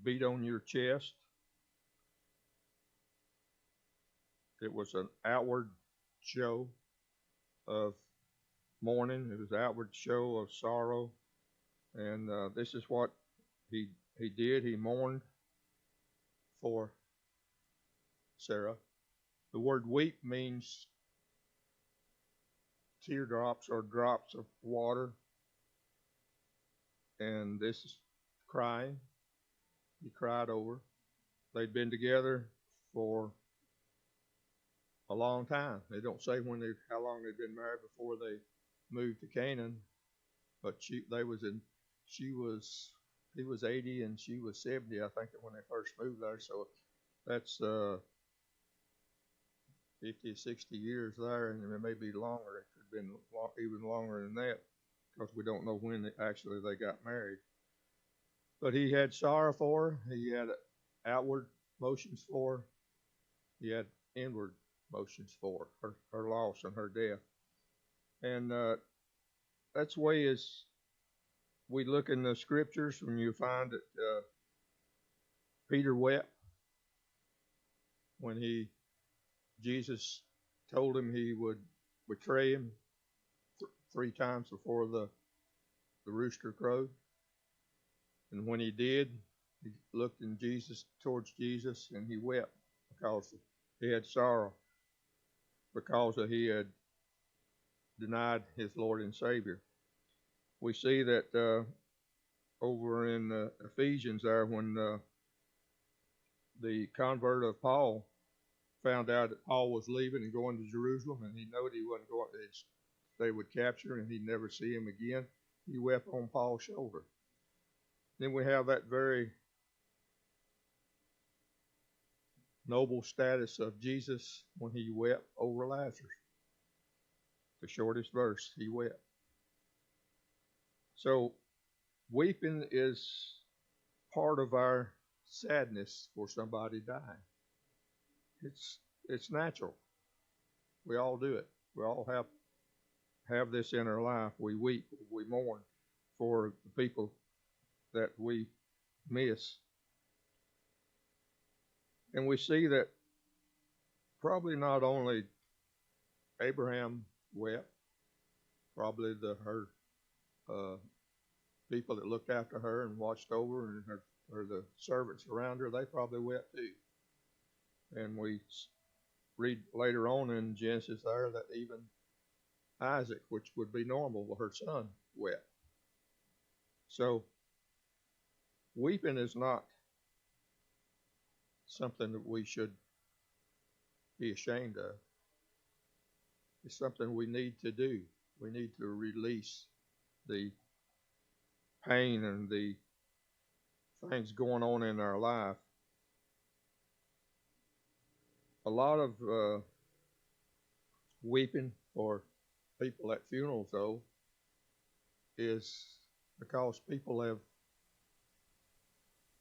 beat on your chest. It was an outward show of mourning. It was an outward show of sorrow. And this is what he, he did. He mourned for Sarah. The word weep means teardrops or drops of water. And this is crying. He cried over. They'd been together for a long time. They don't say how long they'd been married before they moved to Canaan, but she was he was 80 and she was 70, I think, when they first moved there. So that's 50, 60 years there, and it may be longer. It could have been even longer than that because we don't know when they got married. But he had sorrow for her. He had outward motions for her. He had inward motions for her loss and her death. And that's the way as we look in the scriptures when you find that Peter wept when Jesus told him he would betray him 3 times before the rooster crowed. And when he did, he looked towards Jesus, and he wept because he had sorrow because he had denied his Lord and Savior. We see that over in Ephesians there when the convert of Paul found out that Paul was leaving and going to Jerusalem, and he knew he wasn't going. They would capture him, and he'd never see him again. He wept on Paul's shoulder. Then we have that very noble status of Jesus when he wept over Lazarus. The shortest verse, he wept. So weeping is part of our sadness for somebody dying. It's natural. We all do it. We all have this in our life. We weep, we mourn for the people that we miss. And we see that probably not only Abraham wept, probably her people that looked after her and watched over and or the servants around her, they probably wept too. And we read later on in Genesis there that even Isaac, which would be normal, her son, wept. So weeping is not something that we should be ashamed of. It's something we need to do. We need to release the pain and the things going on in our life. A lot of weeping for people at funerals, though, is because people have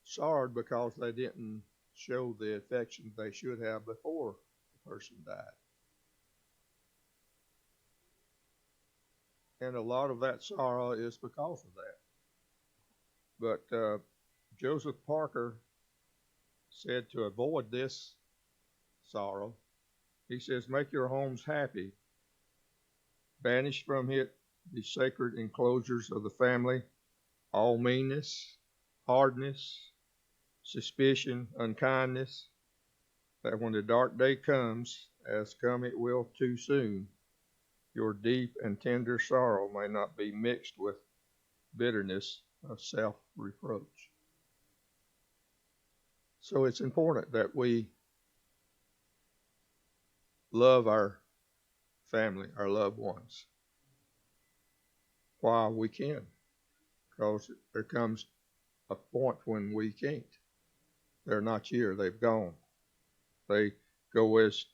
sorrowed because they didn't show the affection they should have before the person died. And a lot of that sorrow is because of that. But Joseph Parker said to avoid this sorrow, he says, make your homes happy. Banish from it the sacred enclosures of the family, all meanness, hardness, suspicion, unkindness, that when the dark day comes, as come it will too soon, your deep and tender sorrow may not be mixed with bitterness of self-reproach. So it's important that we love our family, our loved ones, while we can, because there comes a point when we can't. They're not here, they've gone. They go as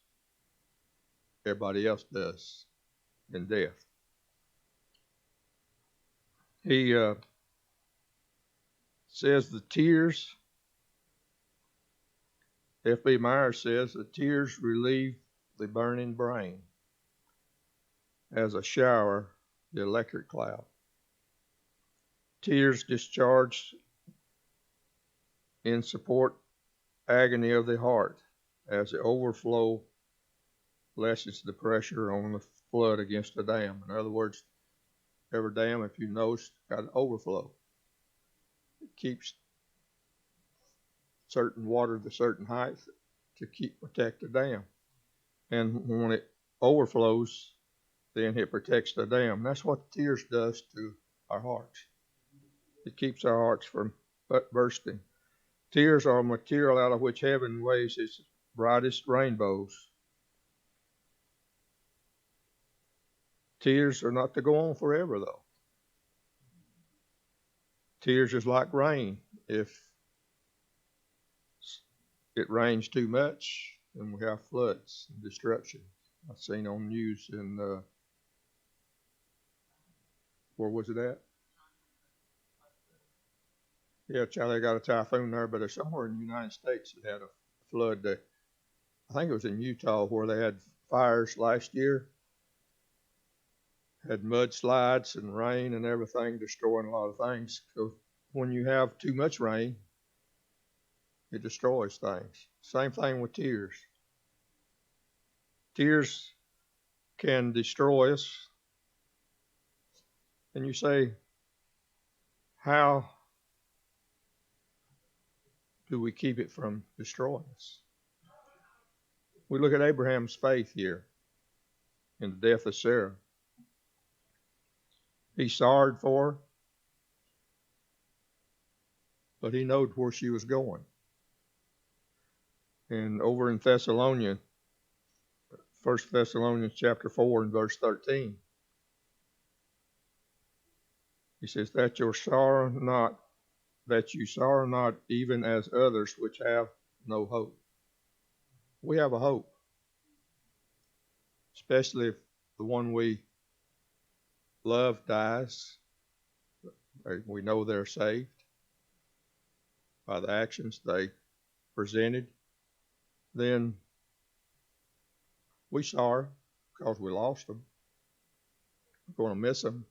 everybody else does in death. He says the tears, F.B. Myers says, the tears relieve the burning brain as a shower the electric cloud. Tears discharged in support agony of the heart, as the overflow lessens the pressure on the flood against the dam. In other words, every dam, if you notice, got an overflow. It keeps certain water to certain height to protect the dam. And when it overflows, then it protects the dam. That's what tears does to our hearts. It keeps our hearts from bursting. Tears are a material out of which heaven waves its brightest rainbows. Tears are not to go on forever, though. Tears is like rain. If it rains too much, then we have floods and destruction. I've seen on news in, where was it at? Yeah, Charlie got a typhoon there, but there's somewhere in the United States that had a flood. I think it was in Utah where they had fires last year. Had mudslides and rain and everything, destroying a lot of things. So when you have too much rain, it destroys things. Same thing with tears. Tears can destroy us. And you say, how do we keep it from destroying us? We look at Abraham's faith here in the death of Sarah. He sorrowed for her, but he knew where she was going. And over in Thessalonians, 1 Thessalonians chapter 4 and verse 13, he says, that you sorrow not even as others which have no hope. We have a hope, especially if the one we love dies. We know they're saved by the actions they presented. Then we sorrow because we lost them. We're going to miss them,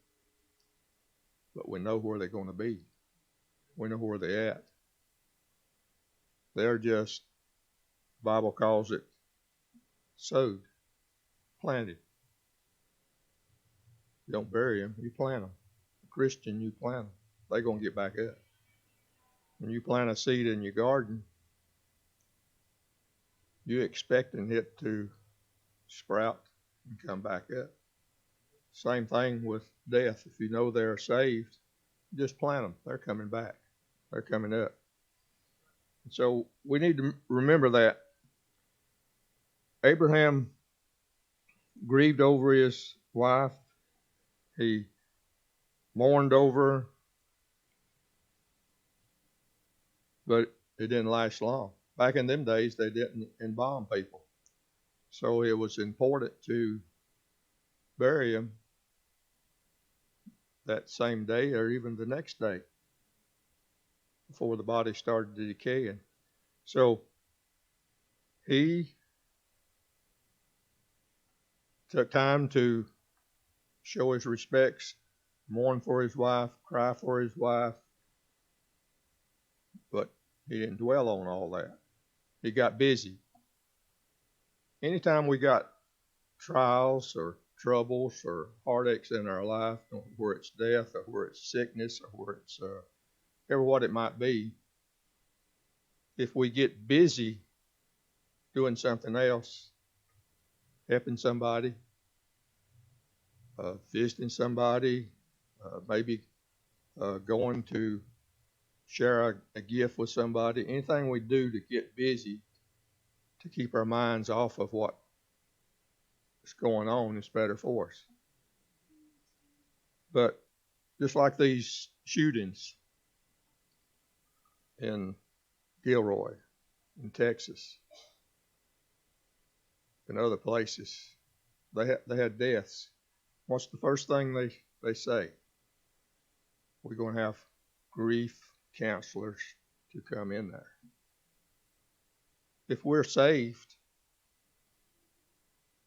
but we know where they're going to be. We know where they're at. They're just, the Bible calls it sowed, planted. You don't bury them, you plant them. A Christian, you plant them. They're going to get back up. When you plant a seed in your garden, you're expecting it to sprout and come back up. Same thing with death. If you know they're saved, just plant them. They're coming back. They're coming up. So we need to remember that. Abraham grieved over his wife. He mourned over her, but it didn't last long. Back in them days, they didn't embalm people. So it was important to bury him that same day or even the next day before the body started decaying. So he took time to show his respects, mourn for his wife, cry for his wife, but he didn't dwell on all that. He got busy. Anytime we got trials or troubles or heartaches in our life, where it's death or where it's sickness or where it's ever what it might be, if we get busy doing something else, helping somebody, visiting somebody, maybe going to share a gift with somebody, anything we do to get busy to keep our minds off of what is going on is better for us. But just like these shootings in Gilroy, in Texas, and other places, they had deaths. What's the first thing they say? We're going to have grief counselors to come in there. If we're saved,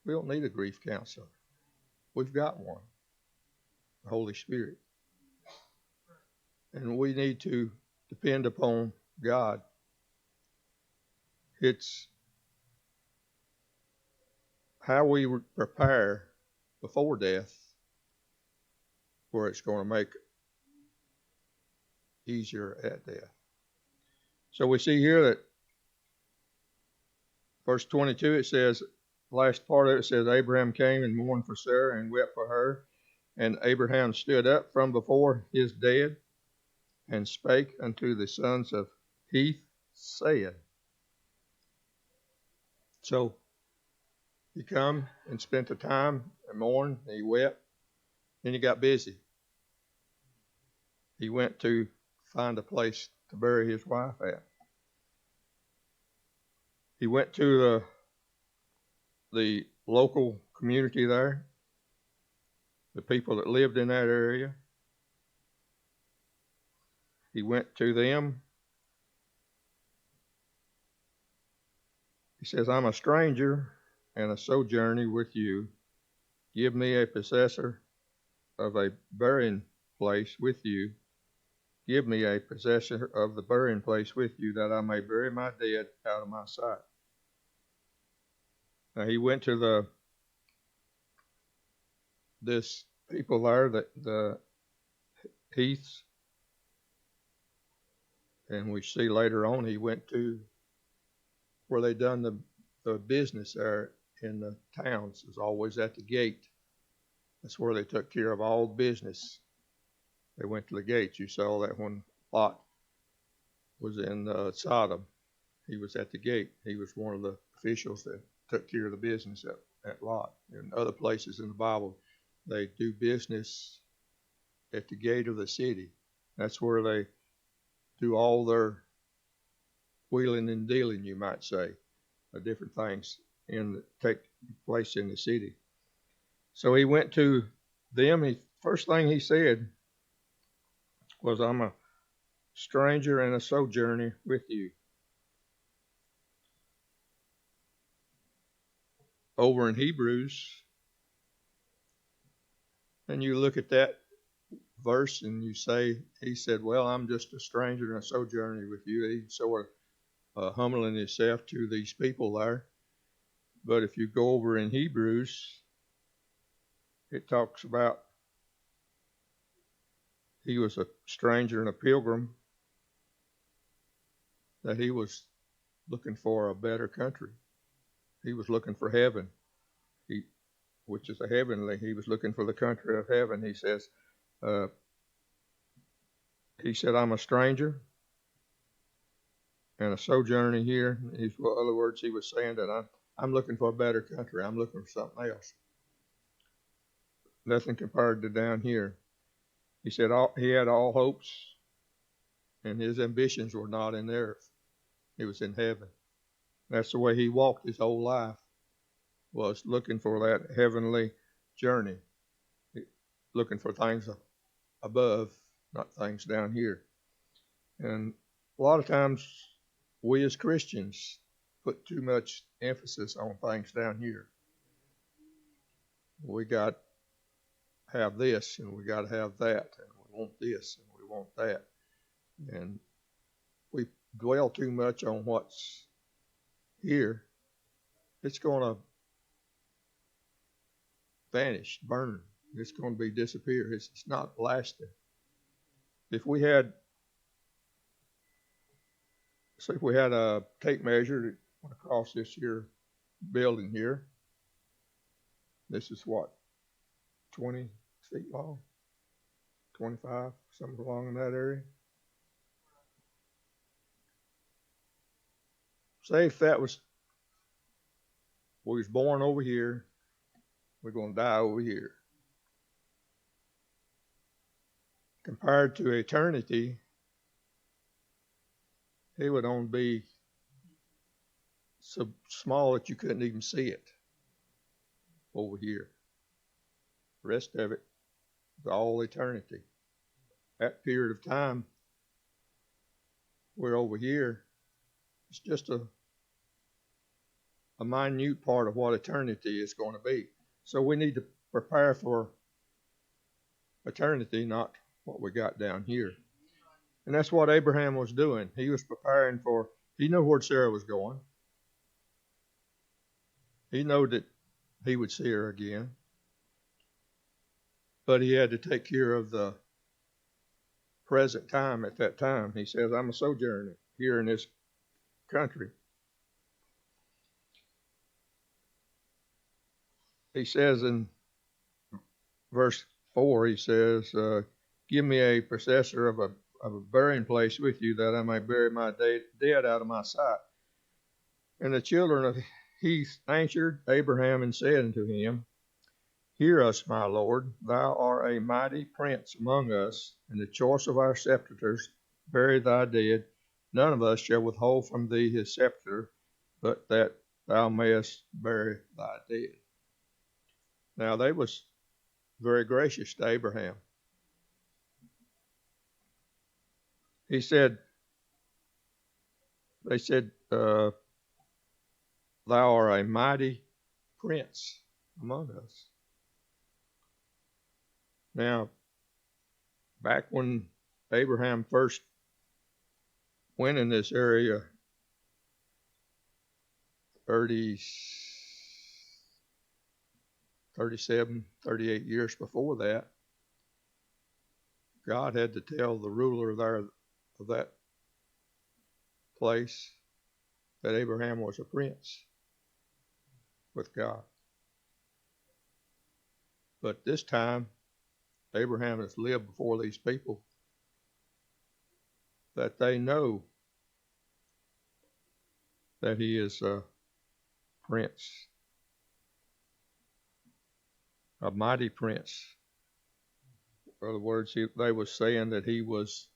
we don't need a grief counselor. We've got one, the Holy Spirit. And we need to depend upon God It's how we prepare before death where it's going to make easier at death. So we see here that verse 22, it says, last part of it says, Abraham came and mourned for Sarah and wept for her. And Abraham stood up from before his dead and spake unto the sons of Heth, saying. So he come and spent the time and mourned, and he wept, and he got busy. He went to find a place to bury his wife at. He went to the local community there, the people that lived in that area. He went to them. He says, I'm a stranger and a sojourner with you. Give me a possessor of a burying place with you. Give me a possessor of the burying place with you, that I may bury my dead out of my sight. Now he went to this people there, the Heaths, and we see later on he went to where they done the business there in the towns. It was always at the gate. That's where they took care of all business. They went to the gates. You saw that when Lot was in Sodom. He was at the gate. He was one of the officials that took care of the business at Lot. In other places in the Bible, they do business at the gate of the city. That's where they do all their wheeling and dealing, you might say, of different things take place in the city. So he went to them. First thing he said was, I'm a stranger and a sojourner with you. Over in Hebrews, and you look at that verse and you say, he said, well, I'm just a stranger and a sojourner with you. He's sort of humbling himself to these people there. But if you go over in Hebrews, it talks about he was a stranger and a pilgrim, that he was looking for a better country. He was looking for heaven, which is a heavenly. He was looking for the country of heaven. He says, I'm a stranger and a sojourner here. In other words, he was saying that I'm looking for a better country. I'm looking for something else. Nothing compared to down here. He said he had all hopes, and his ambitions were not in the earth. It was in heaven. That's the way he walked his whole life, was looking for that heavenly journey, looking for things above, not things down here. And a lot of times we as Christians put too much emphasis on things down here. We got to have this, and we got to have that, and we want this, and we want that. And we dwell too much on what's here. It's going to vanish, burn. It's going to be disappear. It's not lasting. If we had a tape measure that went across this here building here, this is what, 20 feet long, 25, something along in that area. Say if we was born over here, we're going to die over here. Compared to eternity, it would only be so small that you couldn't even see it over here. The rest of it is all eternity. That period of time, we're over here, it's just a minute part of what eternity is going to be. So we need to prepare for eternity, not what we got down here. And that's what Abraham was doing. He was preparing he knew where Sarah was going. He knew that he would see her again, but he had to take care of the present time at that time. He says, I'm a sojourner here in this country. He says in verse 4, he says, give me a possessor of a burying place with you, that I may bury my dead out of my sight. And the children of Heth answered Abraham and said unto him, Hear us, my Lord, thou art a mighty prince among us, and the choice of our sceptres bury thy dead. None of us shall withhold from thee his sceptre, but that thou mayest bury thy dead. Now they was very gracious to Abraham. They said, thou art a mighty prince among us. Now, back when Abraham first went in this area, 37, 38 years before that, God had to tell the ruler there of that place that Abraham was a prince with God. But this time, Abraham has lived before these people that they know that he is a prince, a mighty prince. In other words, they were saying that he was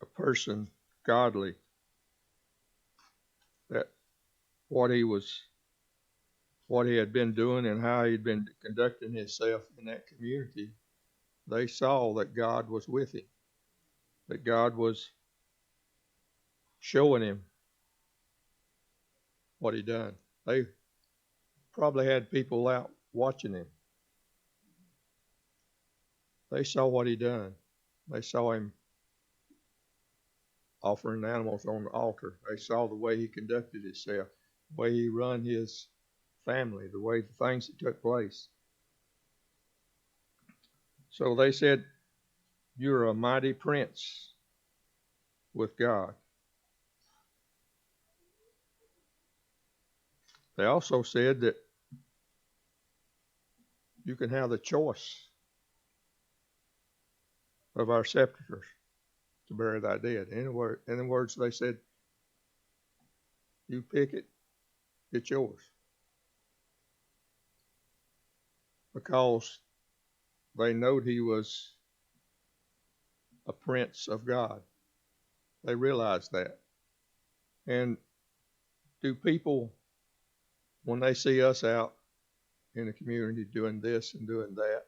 a person godly, that what he had been doing and how he'd been conducting himself in that community, they saw that God was with him, that God was showing him what he done. They probably had people out watching him. They saw what he done. They saw him offering animals on the altar. They saw the way he conducted himself, the way he run his family, the way the things that took place. So they said, you're a mighty prince with God. They also said that you can have the choice of our scepters to bury thy dead. In other words, they said, you pick it, it's yours. Because they knowed he was a prince of God. They realized that. And do people, when they see us out in the community doing this and doing that,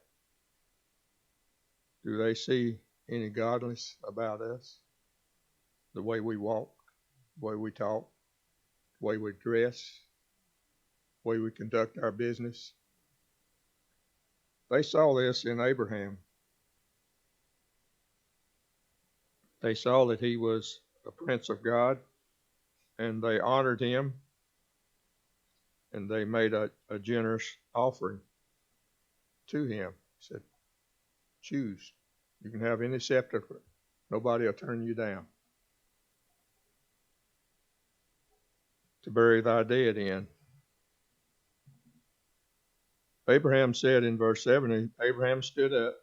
do they see any godliness about us? The way we walk, the way we talk, the way we dress, the way we conduct our business. They saw this in Abraham. They saw that he was a prince of God, and they honored him, and they made a generous offering to him. He said, choose. You can have any scepter. Nobody will turn you down. To bury thy dead in. Abraham said in verse 7, Abraham stood up.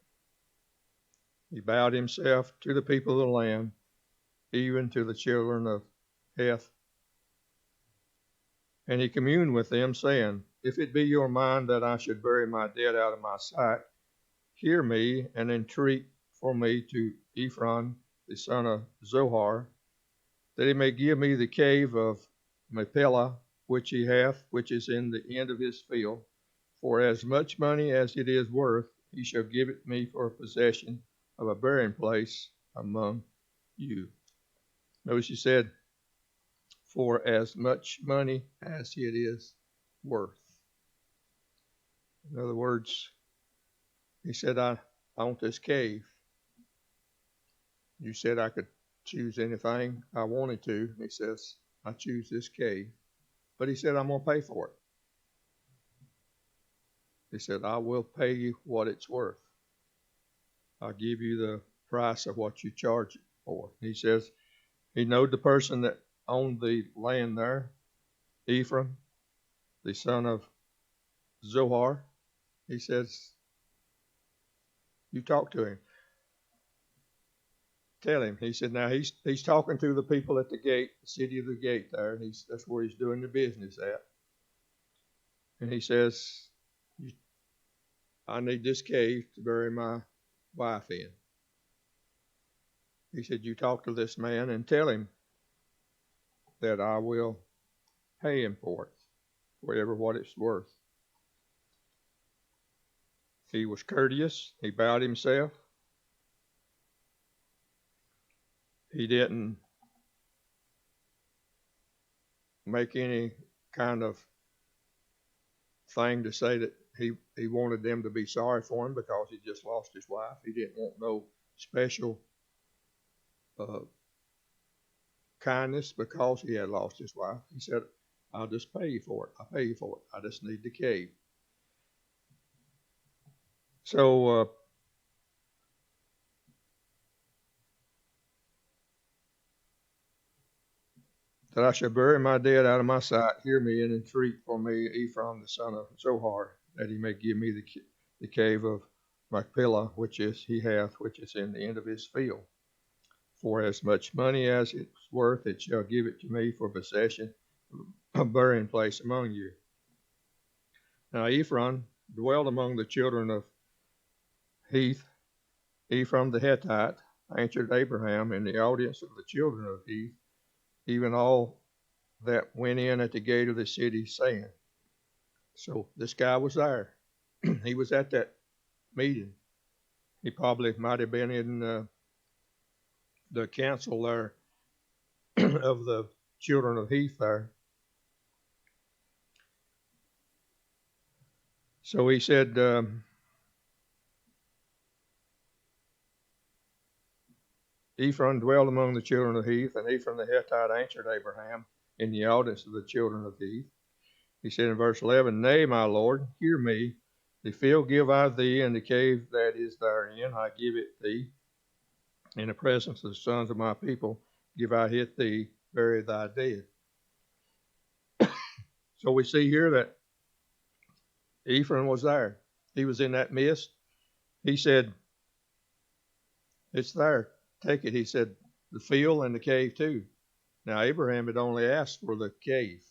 He bowed himself to the people of the land, even to the children of Heth. And he communed with them, saying, If it be your mind that I should bury my dead out of my sight, hear me and entreat for me to Ephron, the son of Zohar, that he may give me the cave of Machpelah, which he hath, which is in the end of his field. For as much money as it is worth, he shall give it me for a possession of a burying place among you. Notice he said, for as much money as it is worth. In other words, he said, I want this cave. You said I could choose anything I wanted to. He says, I choose this cave. But he said, I'm going to pay for it. He said, I will pay you what it's worth. I'll give you the price of what you charge it for. He says he knowed the person that owned the land there, Ephraim, the son of Zohar. He says, you talk to him. Tell him. He said, now he's talking to the people at the gate, the city of the gate there. That's where he's doing the business at. And he says, I need this cave to bury my wife in. He said, you talk to this man and tell him that I will pay him for it, whatever what it's worth. He was courteous. He bowed himself. He didn't make any kind of thing to say that he wanted them to be sorry for him because he just lost his wife. He didn't want no special kindness because he had lost his wife. He said, I'll just pay you for it. I'll pay you for it. I just need the cave. So that I shall bury my dead out of my sight. Hear me and entreat for me Ephraim the son of Zohar, that he may give me the cave of Machpelah, which is in the end of his field. For as much money as it's worth, it shall give it to me for possession, a burying place among you. Now Ephraim dwelled among the children of Heth. Ephraim the Hittite answered Abraham in the audience of the children of Heth, even all that went in at the gate of the city, saying. So this guy was there. He was at that meeting. He probably might have been in the council there of the children of Heth there. So he said, Ephraim dwelled among the children of Heth, and Ephraim the Hittite answered Abraham in the audience of the children of Heth. He said in verse 11, Nay, my Lord, hear me. The field give I thee, and the cave that is therein I give it thee. In the presence of the sons of my people give I it thee, bury thy dead. So we see here that Ephraim was there. He was in that midst. He said, it's there. Take it. He said, the field and the cave too. Now, Abraham had only asked for the cave,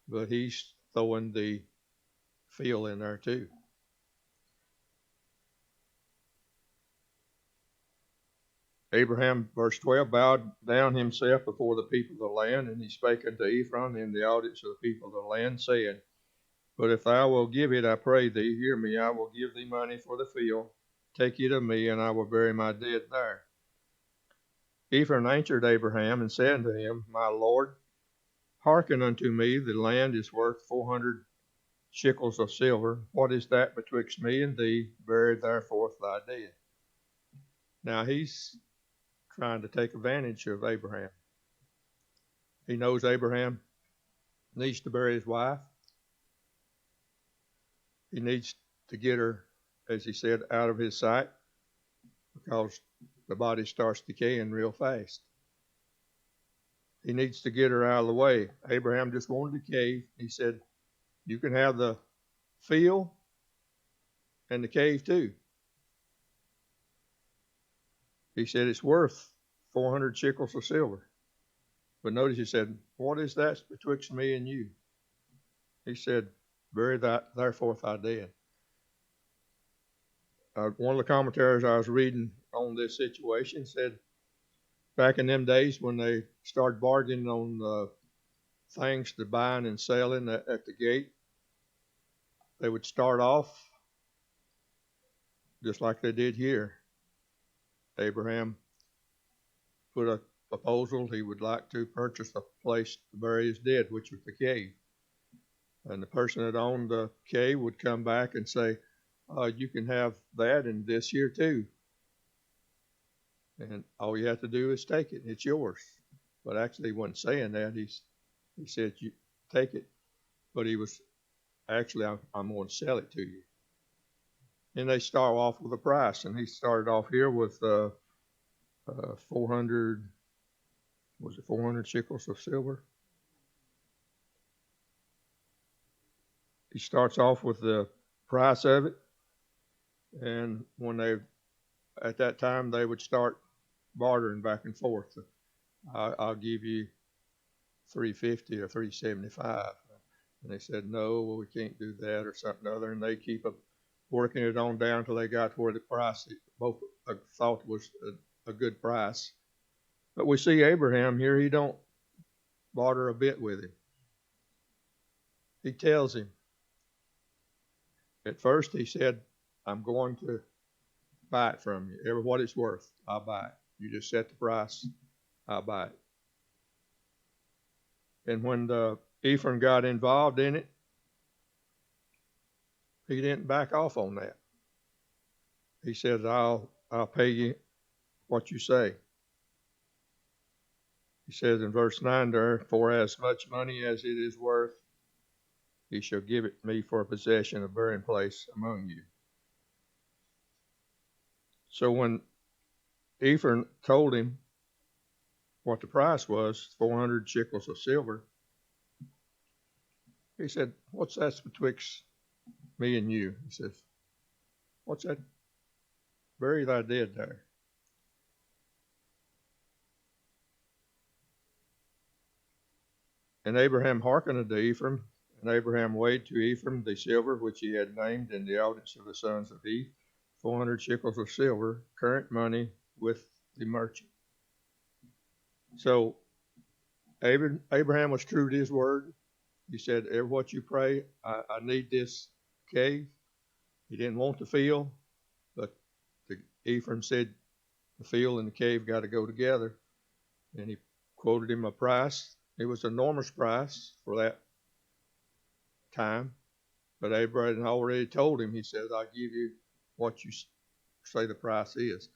but he's throwing the field in there too. Abraham, verse 12, bowed down himself before the people of the land, and he spake unto Ephraim in the audience of the people of the land, saying, But if thou wilt give it, I pray thee, hear me, I will give thee money for the field. Take it of me, and I will bury my dead there. Ephraim answered Abraham and said unto him, My Lord, hearken unto me, the land is worth 400 shekels of silver. What is that betwixt me and thee? Bury therefore thy dead. Now he's trying to take advantage of Abraham. He knows Abraham needs to bury his wife. He needs to get her, as he said, out of his sight because the body starts decaying real fast. He needs to get her out of the way. Abraham just wanted the cave. He said, you can have the field and the cave too. He said it's worth 400 shekels of silver. But notice he said, what is that betwixt me and you? He said, bury therefore thy dead. One of the commentaries I was reading on this situation said, back in them days when they started bargaining on things to buying and selling at the gate, they would start off just like they did here. Abraham put a proposal. He would like to purchase a place to bury his dead, which was the cave. And the person that owned the cave would come back and say, you can have that and this here too. And all you have to do is take it. It's yours. But actually he wasn't saying that. He said, take it, but he was actually, I'm going to sell it to you. And they start off with a price, and he started off here with 400, was it 400 shekels of silver? He starts off with the price of it, and when they, at that time, they would start bartering back and forth. I'll give you 350 or 375. And they said, no, well, we can't do that or something other. And they keep working it on down till they got to where the price both thought was a good price. But we see Abraham here, he don't barter a bit with him. He tells him. At first he said, I'm going to buy it from you. Ever what it's worth, I'll buy it. You just set the price, I'll buy it. And when Ephraim got involved in it, he didn't back off on that. He said, I'll pay you what you say. He says in verse 9 there, for as much money as it is worth, he shall give it me for a possession, a burying place among you. So when Ephraim told him what the price was, 400 shekels of silver, he said, what's that betwixt me and you? He says, what's that? Bury thy dead there. And Abraham hearkened unto Ephraim, and Abraham weighed to Ephraim the silver which he had named in the audience of the sons of Heth, 400 shekels of silver, current money with the merchant. So Abraham was true to his word. He said, what you pray, I need this cave. He didn't want the field, but Ephraim said the field and the cave got to go together. And he quoted him a price. It was an enormous price for that time. But Abraham already told him, he said, I'll give you what you say the price is.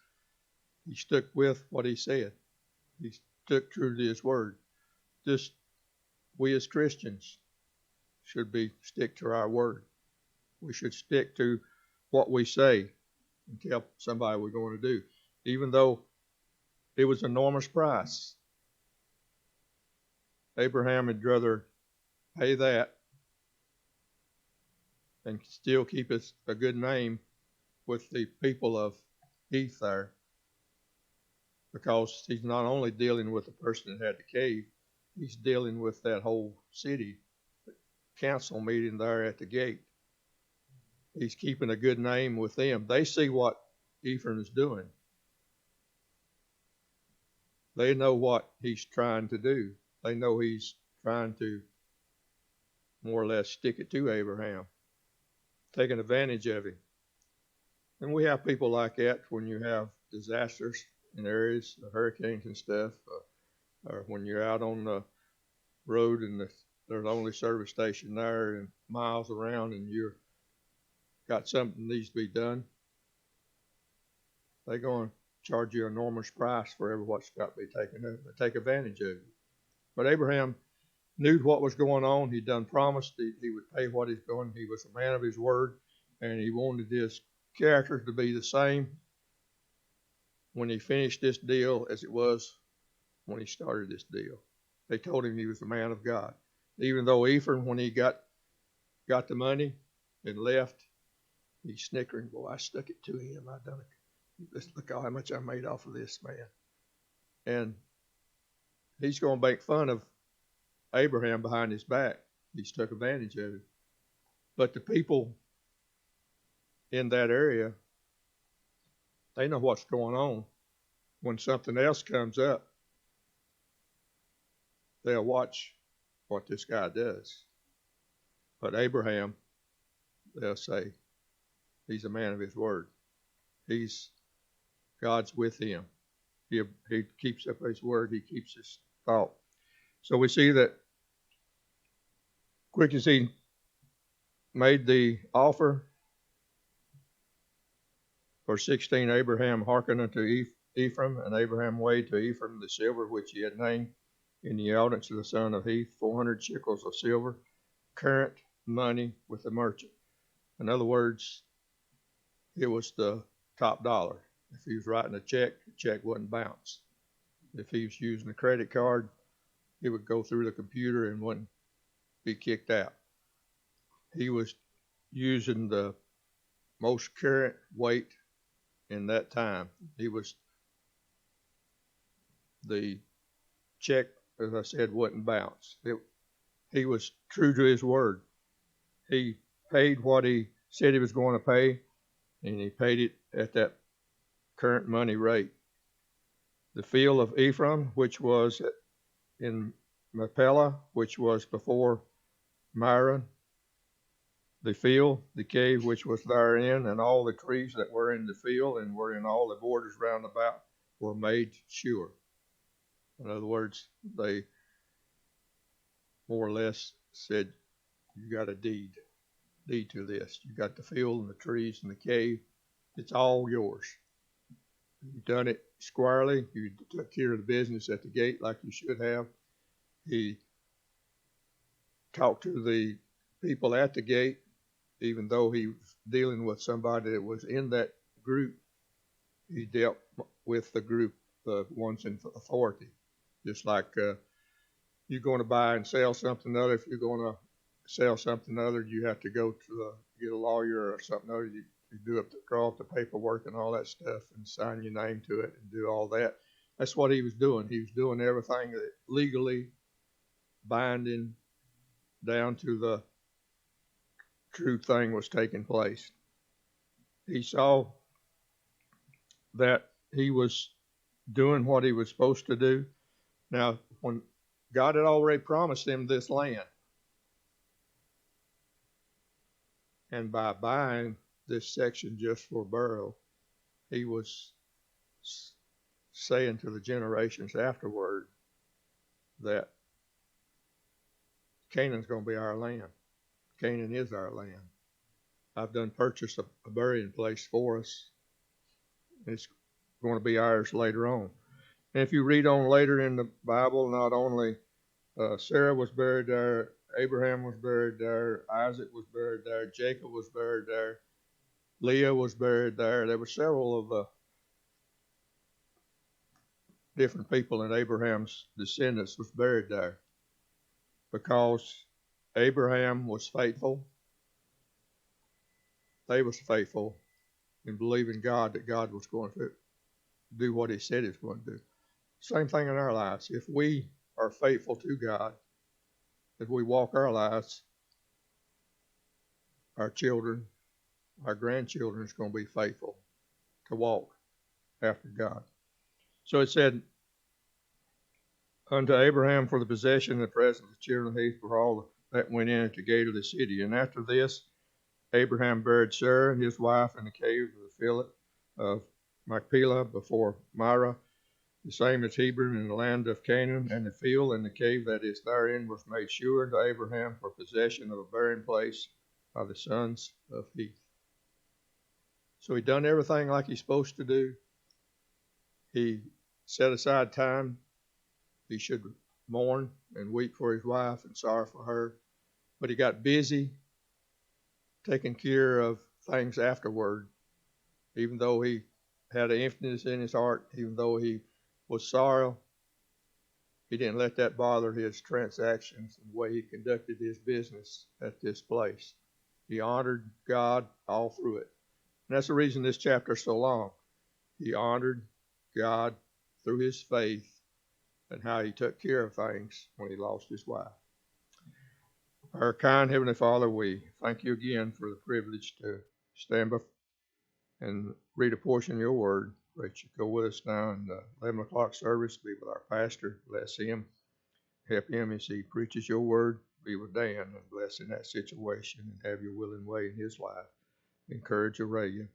He stuck with what he said. He stuck true to his word. Just we as Christians should stick to our word. We should stick to what we say and tell somebody we're going to do, even though it was an enormous price. Abraham would rather pay that and still keep a good name with the people of Heth there, because he's not only dealing with the person that had the cave, he's dealing with that whole city council meeting there at the gate. He's keeping a good name with them. They see what Ephraim is doing. They know what he's trying to do. They know he's trying to more or less stick it to Abraham, taking advantage of him. And we have people like that when you have disasters in areas, hurricanes and stuff, or when you're out on the road and there's only service station there and miles around and you're got something that needs to be done. They're going to charge you an enormous price for every what's got to be taken up. They take advantage of you. But Abraham knew what was going on. He'd done promised he would pay what he's going. He was a man of his word, and he wanted his character to be the same when he finished this deal as it was when he started this deal. They told him he was a man of God. Even though Ephraim, when he got the money and left, he's snickering, boy, I stuck it to him. I done it. Let's look how much I made off of this man. And he's going to make fun of Abraham behind his back. He's took advantage of it. But the people in that area, they know what's going on. When something else comes up, they'll watch what this guy does. But Abraham, they'll say, he's a man of his word. God's with him. He keeps up his word. He keeps his thought. So we see that quick as he made the offer, verse 16, Abraham hearkened unto Ephraim, and Abraham weighed to Ephraim the silver which he had named in the eldance of the son of Heath, 400 shekels of silver, current money with the merchant. In other words, it was the top dollar. If he was writing a check, the check wouldn't bounce. If he was using a credit card, it would go through the computer and wouldn't be kicked out. He was using the most current weight in that time. He was the check, as I said, wouldn't bounce. He was true to his word. He paid what he said he was going to pay, and he paid it at that current money rate. The field of Ephraim, which was in Machpelah, which was before Myron, the field, the cave which was therein, and all the trees that were in the field and were in all the borders round about were made sure. In other words, they more or less said, you got a deed to this. You got the field and the trees and the cave. It's all yours. You've done it squarely. You took care of the business at the gate like you should have. He talked to the people at the gate, even though he was dealing with somebody that was in that group. He dealt with the group, the ones in authority. Just like you're going to buy and sell something other. If you're going to sell something other, you have to go to get a lawyer or something other. You do draw up the paperwork and all that stuff and sign your name to it and do all that. That's what he was doing. He was doing everything that legally binding down to the true thing was taking place. He saw that he was doing what he was supposed to do. Now, when God had already promised him this land, and by buying this section just for burial, he was saying to the generations afterward that Canaan's going to be our land. Canaan is our land. I've done purchased a burying place for us. It's going to be ours later on. And if you read on later in the Bible, not only Sarah was buried there, Abraham was buried there, Isaac was buried there, Jacob was buried there, Leah was buried there. There were several of the different people in Abraham's descendants was buried there because Abraham was faithful. They was faithful in believing God that God was going to do what he said he was going to do. Same thing in our lives. If we are faithful to God, if we walk our lives, our children, our grandchildren is going to be faithful to walk after God. So it said, unto Abraham for the possession and the presence of the children of Heath for all that went in at the gate of the city. And after this, Abraham buried Sarah, his wife, in the cave of the field of Machpelah before Myra, the same as Hebron in the land of Canaan, and the field and the cave that is therein was made sure to Abraham for possession of a burying place of the sons of Heath. So he done everything like he's supposed to do. He set aside time. He should mourn and weep for his wife and sorrow for her. But he got busy taking care of things afterward, even though he had an emptiness in his heart, even though he was sorrow. He didn't let that bother his transactions and the way he conducted his business at this place. He honored God all through it. And that's the reason this chapter is so long. He honored God through his faith and how he took care of things when he lost his wife. Our kind Heavenly Father, we thank you again for the privilege to stand before and read a portion of your word. Pray that you go with us now in the 11 o'clock service. Be with our pastor. Bless him. Help him as he preaches your word. Be with Dan and bless in that situation and have your will and way in his life. Encourage Aurelia.